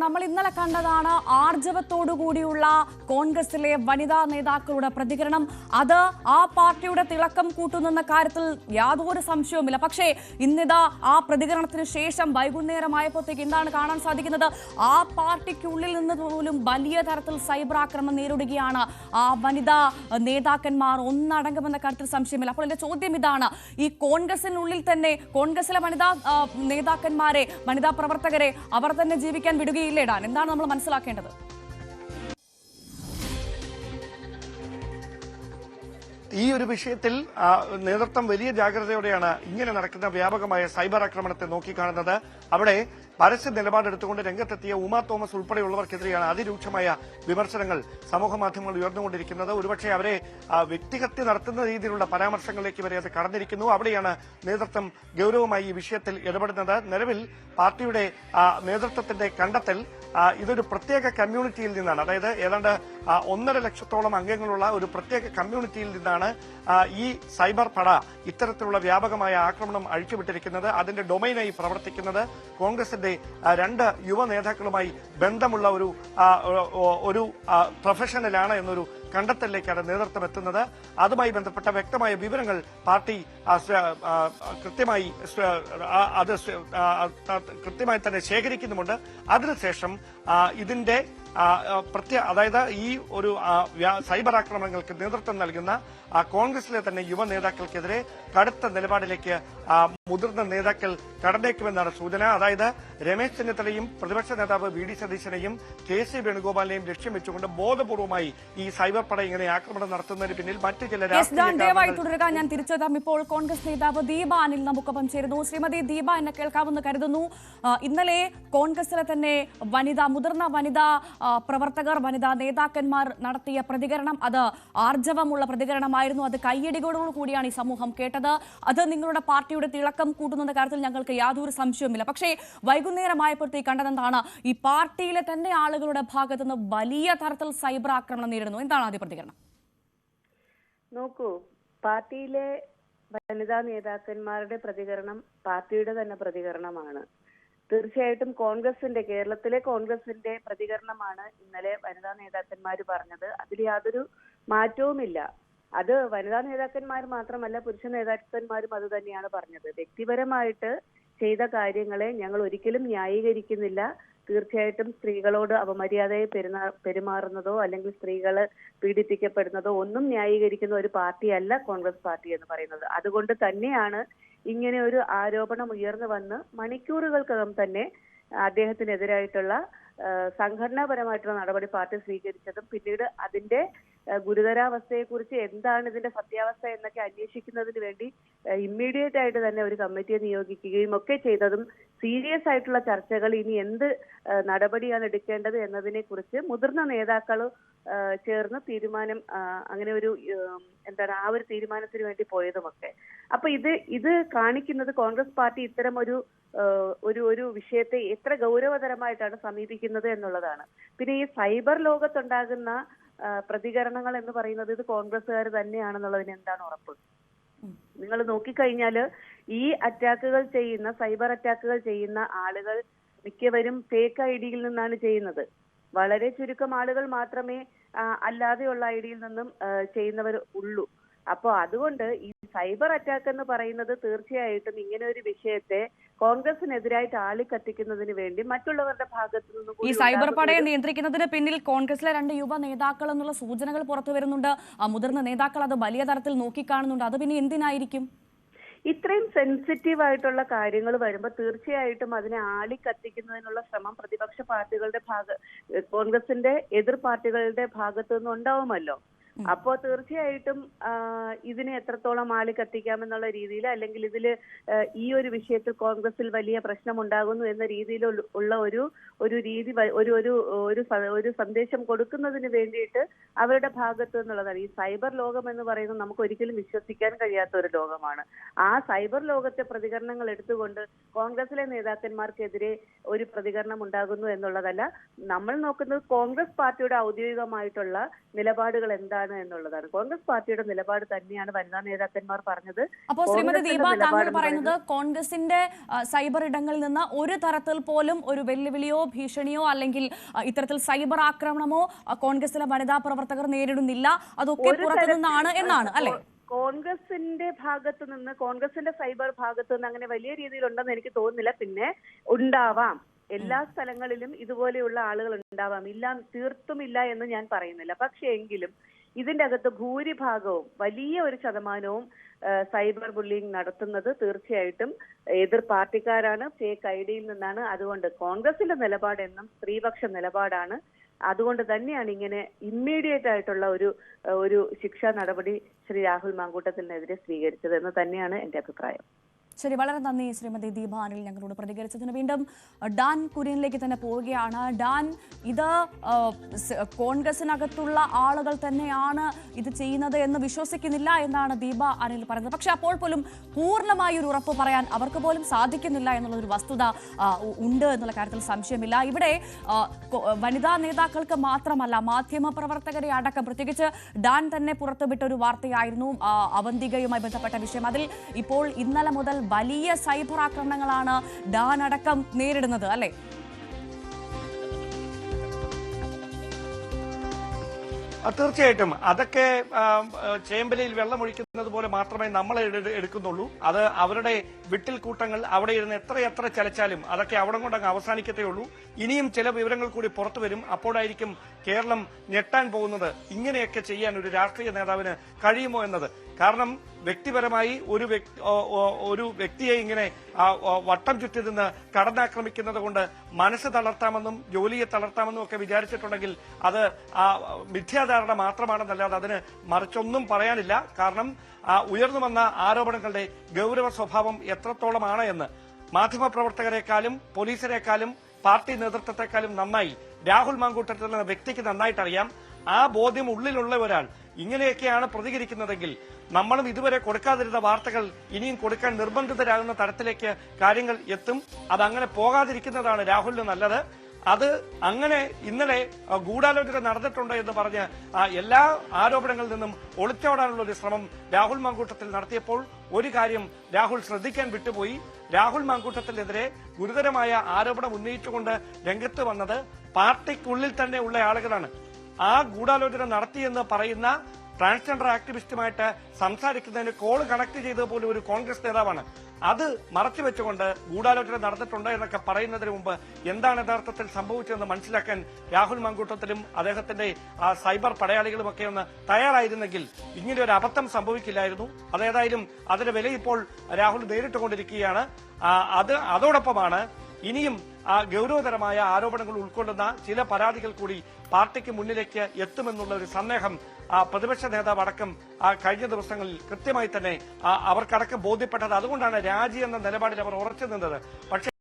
നമ്മൾ ഇന്നലെ കണ്ടതാണ് ആർജവത്തോടുകൂടിയുള്ള കോൺഗ്രസിലെ വനിതാ നേതാക്കളുടെ പ്രതികരണം. അത് ആ പാർട്ടിയുടെ തിളക്കം കൂട്ടുന്നെന്ന കാര്യത്തിൽ യാതൊരു സംശയവുമില്ല. പക്ഷേ ഇന്നിതാ ആ പ്രതികരണത്തിന് ശേഷം വൈകുന്നേരമായപ്പോഴത്തേക്ക് എന്താണ് കാണാൻ സാധിക്കുന്നത്? ആ പാർട്ടിക്കുള്ളിൽ നിന്ന് പോലും വലിയ തരത്തിൽ സൈബർ ആക്രമണം നേരിടുകയാണ് ആ വനിതാ നേതാക്കന്മാർ ഒന്നടങ്കമെന്ന കാര്യത്തിൽ സംശയമില്ല. അപ്പോൾ എന്റെ ചോദ്യം ഇതാണ്, ഈ കോൺഗ്രസിനുള്ളിൽ തന്നെ കോൺഗ്രസിലെ വനിതാ നേതാക്കന്മാരെ, വനിതാ പ്രവർത്തകരെ അവർ തന്നെ ജീവിക്കാൻ വിടുകയില്ലേടാൻ? എന്താണ് നമ്മൾ മനസ്സിലാക്കേണ്ടത്? ഈ ഒരു വിഷയത്തിൽ നേതൃത്വം വലിയ ജാഗ്രതയോടെയാണ് ഇങ്ങനെ നടക്കുന്ന വ്യാപകമായ സൈബർ ആക്രമണത്തെ നോക്കിക്കാണുന്നത്. അവിടെ പരസ്യ നിലപാടെടുത്തുകൊണ്ട് രംഗത്തെത്തിയ ഉമാ തോമസ് ഉൾപ്പെടെയുള്ളവർക്കെതിരെയാണ് അതിരൂക്ഷമായ വിമർശനങ്ങൾ സമൂഹ മാധ്യമങ്ങൾ ഉയർന്നുകൊണ്ടിരിക്കുന്നത്. ഒരുപക്ഷെ അവരെ വ്യക്തിഹത്യ നടത്തുന്ന രീതിയിലുള്ള പരാമർശങ്ങളിലേക്ക് വരെ അത് കടന്നിരിക്കുന്നു. അവിടെയാണ് നേതൃത്വം ഗൌരവമായി ഈ വിഷയത്തിൽ ഇടപെടുന്നത്. നിലവിൽ പാർട്ടിയുടെ നേതൃത്വത്തിന്റെ കണ്ടെത്തൽ ഇതൊരു പ്രത്യേക കമ്മ്യൂണിറ്റിയിൽ നിന്നാണ്, അതായത് ഏതാണ്ട് 1.5 ലക്ഷത്തോളം അംഗങ്ങളുള്ള ഒരു പ്രത്യേക കമ്മ്യൂണിറ്റിയിൽ നിന്നാണ് ഈ സൈബർ പട ഇത്തരത്തിലുള്ള വ്യാപകമായ ആക്രമണം അഴിച്ചുവിട്ടിരിക്കുന്നത്. അതിന്റെ ഡൊമൈനായി പ്രവർത്തിക്കുന്നത് കോൺഗ്രസിന്റെ 2 യുവ നേതാക്കളുമായി ബന്ധമുള്ള ഒരു പ്രൊഫഷണലാണ് എന്നൊരു കണ്ടെത്തലിലേക്കാണ് നേതൃത്വം എത്തുന്നത്. അതുമായി ബന്ധപ്പെട്ട വ്യക്തമായ വിവരങ്ങൾ പാർട്ടി കൃത്യമായി തന്നെ ശേഖരിക്കുന്നുമുണ്ട്. അതിനുശേഷം ഇതിന്റെ അതായത് ഈ ഒരു സൈബർ ആക്രമണങ്ങൾക്ക് നേതൃത്വം നൽകുന്ന കോൺഗ്രസിലെ തന്നെ യുവ നേതാക്കൾക്കെതിരെ കടുത്ത നിലപാടിലേക്ക് മുതിർന്ന നേതാക്കൾ കടന്നേക്കുമെന്നാണ് സൂചന. അതായത് രമേശ് ചെന്നിത്തലയും പ്രതിപക്ഷ നേതാവ് വി ഡി സതീശനെയും കെ.സി. വേണുഗോപാലിനെയും ലക്ഷ്യം വെച്ചുകൊണ്ട് ബോധപൂർവമായി ഈ സൈബർ പട ഇങ്ങനെ ആക്രമണം നടത്തുന്നതിന് പിന്നിൽ മറ്റു ചില തുടരുക. ഞാൻ തിരിച്ചെത്താം. ഇപ്പോൾ കോൺഗ്രസ് നേതാവ് ദീപ അനിൽ നമുക്കൊപ്പം ചേരുന്നു. ശ്രീമതി ദീപ, എന്നെ കേൾക്കാമെന്ന് കരുതുന്നു. ഇന്നലെ കോൺഗ്രസിലെ തന്നെ മുതിർന്ന വനിതാ പ്രവർത്തകർ, വനിതാ നേതാക്കന്മാർ നടത്തിയ പ്രതികരണം അത് ആർജവമുള്ള പ്രതികരണമായിരുന്നു. അത് കയ്യടികളോടുകൂടിയാണ് ഈ സമൂഹം കേട്ടത്. അത് നിങ്ങളുടെ പാർട്ടിയുടെ തിളക്കം കൂട്ടുന്ന കാര്യത്തിൽ ഞങ്ങൾക്ക് യാതൊരു സംശയവുമില്ല. പക്ഷേ വൈകുന്നേരമായപ്പോഴത്തേക്ക് കണ്ടതെന്താണ്? ഈ പാർട്ടിയിലെ തന്നെ ആളുകളുടെ ഭാഗത്തുനിന്ന് വലിയ തരത്തിൽ സൈബർ ആക്രമണം നേരിടുന്നു. എന്താണ് ആദ്യ പ്രതികരണം? നോക്കൂ, പാർട്ടിയിലെ വനിതാ നേതാക്കന്മാരുടെ പ്രതികരണം പാർട്ടിയുടെ തന്നെ പ്രതികരണമാണ്. തീർച്ചയായിട്ടും കേരളത്തിലെ കോൺഗ്രസിന്റെ പ്രതികരണമാണ് ഇന്നലെ വനിതാ നേതാക്കന്മാർ പറഞ്ഞത്. അതിൽ യാതൊരു മാറ്റവുമില്ല. അത് വനിതാ നേതാക്കന്മാർ മാത്രമല്ല, പുരുഷ നേതാക്കന്മാരും അത് തന്നെയാണ് പറഞ്ഞത്. വ്യക്തിപരമായിട്ട് ചെയ്ത കാര്യങ്ങളെ ഞങ്ങൾ ഒരിക്കലും ന്യായീകരിക്കുന്നില്ല. തീർച്ചയായിട്ടും സ്ത്രീകളോട് അപമര്യാദയെ പെരുമാറുന്നതോ അല്ലെങ്കിൽ സ്ത്രീകള് പീഡിപ്പിക്കപ്പെടുന്നതോ ഒന്നും ന്യായീകരിക്കുന്ന ഒരു പാർട്ടിയല്ല കോൺഗ്രസ് പാർട്ടി എന്ന് പറയുന്നത്. അതുകൊണ്ട് തന്നെയാണ് ഇങ്ങനെ ഒരു ആരോപണം ഉയർന്നു വന്ന് മണിക്കൂറുകൾക്കകം തന്നെ അദ്ദേഹത്തിനെതിരായിട്ടുള്ള സംഘടനാപരമായിട്ടുള്ള നടപടി പാർട്ടി സ്വീകരിച്ചതും പിന്നീട് അതിന്റെ ഗുരുതരാവസ്ഥയെക്കുറിച്ച് എന്താണ് ഇതിന്റെ സത്യാവസ്ഥ എന്നൊക്കെ അന്വേഷിക്കുന്നതിന് വേണ്ടി ഇമ്മീഡിയറ്റ് ആയിട്ട് തന്നെ ഒരു കമ്മിറ്റിയെ നിയോഗിക്കുകയും ഒക്കെ ചെയ്തതും സീരിയസ് ആയിട്ടുള്ള ചർച്ചകൾ ഇനി എന്ത് നടപടിയാണ് എടുക്കേണ്ടത് എന്നതിനെ കുറിച്ച് മുതിർന്ന നേതാക്കൾ ചേർന്ന് തീരുമാനം അങ്ങനെ ഒരു ആ ഒരു തീരുമാനത്തിന് വേണ്ടി പോയതുമൊക്കെ. അപ്പൊ ഇത് കാണിക്കുന്നത് കോൺഗ്രസ് പാർട്ടി ഇത്തരം ഒരു വിഷയത്തെ എത്ര ഗൗരവതരമായിട്ടാണ് സമീപിക്കുന്നത് എന്നുള്ളതാണ്. പിന്നെ ഈ സൈബർ ലോകത്തുണ്ടാകുന്ന പ്രതികരണങ്ങൾ എന്ന് പറയുന്നത് ഇത് കോൺഗ്രസ്സുകാർ തന്നെയാണെന്നുള്ളതിന് എന്താണ് ഉറപ്പ്? നിങ്ങൾ നോക്കിക്കഴിഞ്ഞാല് ഈ സൈബർ അറ്റാക്കുകൾ ചെയ്യുന്ന ആളുകൾ മിക്കവരും ഫേക്ക് ഐഡിയിൽ നിന്നാണ് ചെയ്യുന്നത്. വളരെ ചുരുക്കം ആളുകൾ മാത്രമേ അല്ലാതെയുള്ള ഐഡിയിൽ നിന്നും ചെയ്യുന്നവർ ഉള്ളൂ. അപ്പോൾ അതുകൊണ്ട് ഈ സൈബർ അറ്റാക്ക് എന്ന് പറയുന്നത് തീർച്ചയായിട്ടും ഇങ്ങനെ ഒരു വിഷയത്തെ കോൺഗ്രസിനെതിരായിട്ട് ആളിക്കത്തിക്കുന്നതിന് വേണ്ടി മറ്റുള്ളവരുടെ ഭാഗത്തു നിന്നും ഈ സൈബർ പടയെ നിയന്ത്രിക്കുന്നതിന് പിന്നിൽ കോൺഗ്രസിലെ 2 യുവ നേതാക്കൾ എന്നുള്ള സൂചനകൾ പുറത്തു വരുന്നുണ്ട്. മുതിർന്ന നേതാക്കൾ അത് വലിയ തരത്തിൽ നോക്കിക്കാണുന്നുണ്ട്. അത് പിന്നെ എന്തിനായിരിക്കും? ഇത്രയും സെൻസിറ്റീവ് ആയിട്ടുള്ള കാര്യങ്ങൾ വരുമ്പോൾ തീർച്ചയായിട്ടും അതിനെ ആളിക്കത്തിക്കുന്നതിനുള്ള ശ്രമം പ്രതിപക്ഷ പാർട്ടികളുടെ കോൺഗ്രസിന്റെ എതിർ പാർട്ടികളുടെ ഭാഗത്തു നിന്നും ഉണ്ടാവുമല്ലോ. അപ്പോ തീർച്ചയായിട്ടും ഇതിനെ എത്രത്തോളം ആളിക്കത്തിക്കാമെന്നുള്ള രീതിയിൽ അല്ലെങ്കിൽ ഈ ഒരു വിഷയത്തിൽ കോൺഗ്രസിൽ വലിയ പ്രശ്നമുണ്ടാകുന്നു എന്ന രീതിയിൽ ഉള്ള ഒരു സന്ദേശം കൊടുക്കുന്നതിന് വേണ്ടിയിട്ട് അവരുടെ ഭാഗത്ത് നിന്നുള്ളതാണ്. ഈ സൈബർ ലോകം എന്ന് പറയുന്നത് നമുക്ക് ഒരിക്കലും വിശ്വസിക്കാൻ കഴിയാത്ത ഒരു ലോകമാണ്. ആ സൈബർ ലോകത്തെ പ്രതികരണങ്ങൾ എടുത്തുകൊണ്ട് കോൺഗ്രസിലെ നേതാക്കന്മാർക്കെതിരെ ഒരു പ്രതികരണം ഉണ്ടാകുന്നു എന്നുള്ളതല്ല. നമ്മൾ നോക്കുന്നത് കോൺഗ്രസ് പാർട്ടിയുടെ ഔദ്യോഗികമായിട്ടുള്ള നിലപാടുകൾ എന്താണ് തെറ്റാണ് എന്നുള്ളതാണ്. കോൺഗ്രസ് പാർട്ടിയുടെ നിലപാട് തന്നെയാണ് വനിതാ നേതാക്കന്മാർ പറഞ്ഞത്. അപ്പോൾ ശ്രീമതി ദീപ, താങ്കൾ പറയുന്നത് കോൺഗ്രസിന്റെ സൈബർ ഇടങ്ങളിൽ നിന്ന് ഒരു തരത്തിൽ പോലും ഒരു വെല്ലുവിളിയോ ഭീഷണിയോ അല്ലെങ്കിൽ ഇത്തരത്തിൽ സൈബർ ആക്രമണമോ കോൺഗ്രസിലെ വനിതാ പ്രവർത്തകർ നേരിടുന്നില്ല, അതൊക്കെ പുറത്തുനിന്നാണ് എന്നാണ് അല്ലെ? കോൺഗ്രസിന്റെ ഭാഗത്ത് നിന്ന്, കോൺഗ്രസിന്റെ സൈബർ ഭാഗത്ത് നിന്ന് അങ്ങനെ വലിയ രീതിയിലുണ്ടെന്ന് എനിക്ക് തോന്നുന്നില്ല. പിന്നെ ഉണ്ടാവാം, എല്ലാ സ്ഥലങ്ങളിലും ഇതുപോലെയുള്ള ആളുകൾ ഉണ്ടാവാം, തീർത്തും ഇല്ല എന്ന് ഞാൻ പറയുന്നില്ല. പക്ഷേ എങ്കിലും ഇതിന്റെ അകത്ത് ഭൂരിഭാഗവും, വലിയ ഒരു ശതമാനവും സൈബർ ബുള്ളിങ് നടത്തുന്നത് തീർച്ചയായിട്ടും എതിർ പാർട്ടിക്കാരാണ്, ഫേക്ക് ഐഡിയിൽ നിന്നാണ്. അതുകൊണ്ട് കോൺഗ്രസിന്റെ നിലപാട് എന്നും സ്ത്രീപക്ഷ നിലപാടാണ്. അതുകൊണ്ട് തന്നെയാണ് ഇങ്ങനെ ഇമ്മീഡിയറ്റ് ആയിട്ടുള്ള ഒരു ശിക്ഷാ നടപടി ശ്രീ രാഹുൽ മാങ്കൂട്ടത്തിനെതിരെ സ്വീകരിച്ചത് എന്ന് തന്നെയാണ് എന്റെ അഭിപ്രായം. ശരി, വളരെ നന്ദി ശ്രീമതി ദീപ അനിൽ ഞങ്ങളോട് പ്രതികരിച്ചതിന്. വീണ്ടും ഡാൻ കുര്യനിലേക്ക് തന്നെ പോവുകയാണ്. ഡാൻ, ഇത് കോൺഗ്രസിനകത്തുള്ള ആളുകൾ തന്നെയാണ് ഇത് ചെയ്യുന്നത് എന്ന് വിശ്വസിക്കുന്നില്ല എന്നാണ് ദീപ അനിൽ പറയുന്നത്. പക്ഷെ അപ്പോൾ പോലും പൂർണ്ണമായി ഒരു ഉറപ്പ് പറയാൻ അവർക്ക് പോലും സാധിക്കുന്നില്ല എന്നുള്ളൊരു വസ്തുത ഉണ്ട് എന്നുള്ള കാര്യത്തിൽ സംശയമില്ല. ഇവിടെ വനിതാ നേതാക്കൾക്ക് മാത്രമല്ല, മാധ്യമ പ്രവർത്തകരെ അടക്കം, പ്രത്യേകിച്ച് ഡാൻ തന്നെ പുറത്തുവിട്ട ഒരു വാർത്തയായിരുന്നു അവന്തികയുമായി ബന്ധപ്പെട്ട വിഷയം. അതിൽ ഇപ്പോൾ ഇന്നലെ മുതൽ വലിയ സൈബർ ആക്രമണങ്ങളാണ് ഡാൻ അടക്കം നേരിടുന്നത് അല്ലെ? തീർച്ചയായിട്ടും അതൊക്കെ ചേമ്പലയിൽ വെള്ളമൊഴിക്കുന്നത് പോലെ മാത്രമേ നമ്മൾ എടുക്കുന്നുള്ളൂ. അത് അവരുടെ വിട്ടിൽ കൂട്ടങ്ങൾ അവിടെ ഇരുന്ന് എത്രയെത്ര ചലച്ചാലും അതൊക്കെ അവിടെ കൊണ്ടങ്ങ് അവസാനിക്കത്തേ ഉള്ളൂ. ഇനിയും ചില വിവരങ്ങൾ കൂടി പുറത്തു വരും. അപ്പോഴായിരിക്കും കേരളം ഞെട്ടാൻ പോകുന്നത്. ഇങ്ങനെയൊക്കെ ചെയ്യാൻ ഒരു രാഷ്ട്രീയ നേതാവിന് കഴിയുമോ എന്നത്. കാരണം വ്യക്തിപരമായി ഒരു വ്യക്തിയെ ഇങ്ങനെ വട്ടം ചുറ്റി നിന്ന് കടന്നാക്രമിക്കുന്നത് കൊണ്ട് മനസ്സ് തളർത്താമെന്നും ജോലിയെ തളർത്താമെന്നും ഒക്കെ വിചാരിച്ചിട്ടുണ്ടെങ്കിൽ അത് മിഥ്യാധാരണ മാത്രമാണെന്നല്ലാതെ അതിന് മറിച്ചൊന്നും പറയാനില്ല. കാരണം ഉയർന്നു വന്ന ആരോപണങ്ങളുടെ ഗൌരവ സ്വഭാവം എത്രത്തോളമാണ് എന്ന് മാധ്യമപ്രവർത്തകരെക്കാളും പോലീസിനേക്കാളും പാർട്ടി നേതൃത്വത്തെക്കാളും നന്നായി രാഹുൽ മാങ്കൂട്ടത്തിൽ എന്ന വ്യക്തിക്ക് നന്നായിട്ടറിയാം. ആ ബോധ്യം ഉള്ളിലുള്ള ഒരാൾ ഇങ്ങനെയൊക്കെയാണ് പ്രതികരിക്കുന്നതെങ്കിൽ നമ്മളും ഇതുവരെ കൊടുക്കാതിരുന്ന വാർത്തകൾ ഇനിയും കൊടുക്കാൻ നിർബന്ധിതരാകുന്ന തരത്തിലേക്ക് കാര്യങ്ങൾ എത്തും. അതങ്ങനെ പോകാതിരിക്കുന്നതാണ് രാഹുലിന് നല്ലത്. അത് അങ്ങനെ ഇന്നലെ ഗൂഢാലോചന നടന്നിട്ടുണ്ട് എന്ന് പറഞ്ഞ് എല്ലാ ആരോപണങ്ങളിൽ നിന്നും ഒളിച്ചോടാനുള്ള ഒരു ശ്രമം രാഹുൽ മാങ്കൂട്ടത്തിൽ നടത്തിയപ്പോൾ ഒരു കാര്യം രാഹുൽ ശ്രദ്ധിക്കാൻ വിട്ടുപോയി. രാഹുൽ മാങ്കൂട്ടത്തിനെതിരെ ഗുരുതരമായ ആരോപണം ഉന്നയിച്ചുകൊണ്ട് രംഗത്ത് വന്നത് പാർട്ടിക്കുള്ളിൽ തന്നെ ഉള്ള ആളുകളാണ്. ആ ഗൂഢാലോചന നടത്തിയെന്ന് പറയുന്ന ട്രാൻസ്ജെൻഡർ ആക്ടിവിസ്റ്റുമായിട്ട് സംസാരിക്കുന്നതിന് കോൾ കണക്ട് ചെയ്തത് പോലും ഒരു കോൺഗ്രസ് നേതാവാണ്. അത് മറച്ചുവെച്ചുകൊണ്ട് ഗൂഢാലോചന നടന്നിട്ടുണ്ട് എന്നൊക്കെ പറയുന്നതിന് മുമ്പ് എന്താണ് യഥാർത്ഥത്തിൽ സംഭവിച്ചതെന്ന് മനസ്സിലാക്കാൻ രാഹുൽ മാങ്കൂട്ടത്തിലും അദ്ദേഹത്തിന്റെ സൈബർ പടയാളികളുമൊക്കെ ഒന്ന് തയ്യാറായിരുന്നെങ്കിൽ ഇങ്ങനെ ഒരു അബദ്ധം സംഭവിക്കില്ലായിരുന്നു. അതേതായാലും അതിന്റെ വില ഇപ്പോൾ രാഹുൽ നേരിട്ടുകൊണ്ടിരിക്കുകയാണ്. അതോടൊപ്പമാണ് ഇനിയും ഗൌരവതരമായ ആരോപണങ്ങൾ ഉൾക്കൊള്ളുന്ന ചില പരാതികൾ കൂടി പാർട്ടിക്ക് മുന്നിലേക്ക് എത്തുമെന്നുള്ള ഒരു സന്ദേഹം പ്രതിപക്ഷ നേതാവ് അടക്കം കഴിഞ്ഞ ദിവസങ്ങളിൽ കൃത്യമായി തന്നെ അവർക്കടക്കം ബോധ്യപ്പെട്ടത്. അതുകൊണ്ടാണ് രാജി എന്ന നിലപാടിൽ അവർ ഉറച്ചു നിന്നത്. പക്ഷേ